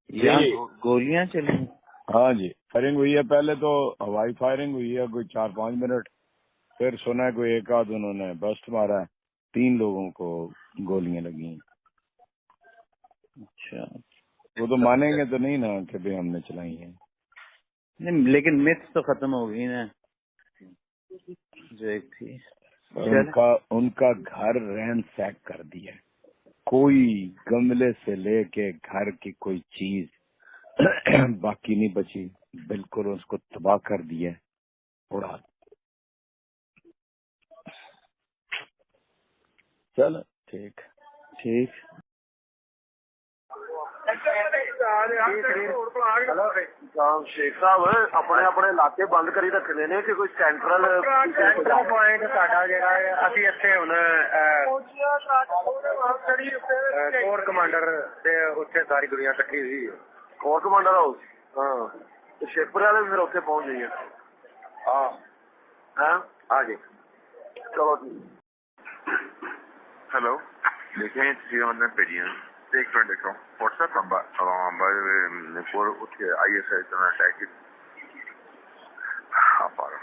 यहाँ गोलियां चली? हाँ जी, फायरिंग हुई है। पहले तो हवाई फायरिंग हुई है कोई 4-5 मिनट, फिर सुना है कोई एक आध उन्होंने बस्ट मारा है, 3 लोगों को गोलियां लगी। अच्छा, वो तो मानेंगे तो नहीं ना कि भाई हमने चलाई है। नहीं, लेकिन मिथ तो खत्म हो गई ना जो एक थी। उनका घर रैन सैक कर दिया, कोई गमले से लेके घर की कोई चीज बाकी नहीं बची, बिल्कुल उसको तबाह कर दिया उड़ा। चलो ठीक ठीक। शेख साहब अपने अपने इलाके बंद करी रखने ने कि कोई सेंट्रल पॉइंट साडा जेड़ा है ਅਸੀਂ ਇੱਥੇ ਹੁਣ कोर कमांडर ਤੇ ਉੱਥੇ ਸਾਰੀ ਦੁਨੀਆ ਇਕੱਠੀ ਹੋਈ ਹੈ। कोर कमांडर हाउस हाँ ਤੇ ਸ਼ੇਖਪੁਰ ਵਾਲੇ ਵੀ ਫਿਰ ਉੱਥੇ ਪਹੁੰਚ ਗਏ ਆ। हाँ हाँ आ जी चलो ठीक। हेलो देखिए सीधा पेजियां एक मिनट देखो व्हाट्सएप नंबर por ISI इतना अटैक हाँ पारा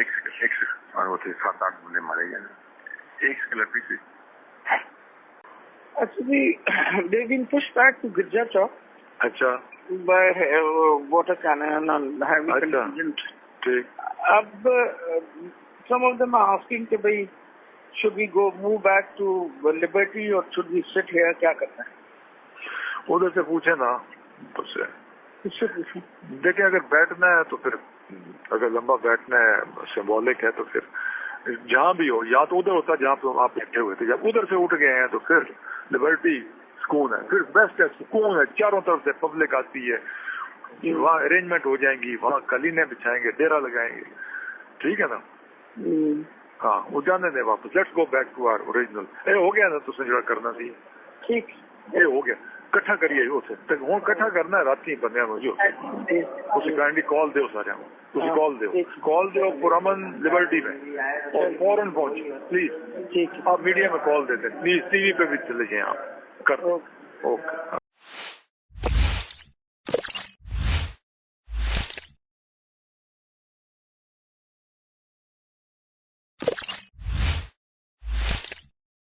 एक सेकंड और वो थे 7-8 बंदे मारे गए। एक second please. Actually, they've been pushed back to Gurja Chowk. अच्छा by water cannon and heavy contingent. ठीक। अब some of them are asking कि भाई should we go move back to Liberty or should we sit here, क्या करना है? उधर से पूछे ना उससे। किससे पूछूं? देखिए अगर बैठना है तो फिर अगर लंबा बैठना है सिंबॉलिक है तो फिर जहाँ भी हो, या तो उधर होता है जहाँ पे आप बैठे हुए थे, जब उधर से उठ गए हैं तो फिर लिबर्टी सुकून है, फिर बेस्ट है, सुकून है, चारों तरफ से पब्लिक आती है, वहाँ अरेंजमेंट हो जाएंगी, वहाँ कलीने बिछाएंगे, डेरा लगाएंगे, ठीक है ना। हाँ वो जाने दे वापस, let's go back to our original. ये हो गया ना तुझसे जो करना थी, ठीक ये हो गया, इकट्ठा करिए उसे हूँ इकट्ठा करना है राती बंद जो उसे काइंडली कॉल दो सारे कॉल दो पुरमन लिबर्टी में और फौरन पहुंचे प्लीज। आप मीडिया में कॉल देते प्लीज, टीवी पे भी चले जाए आप कर। ओके।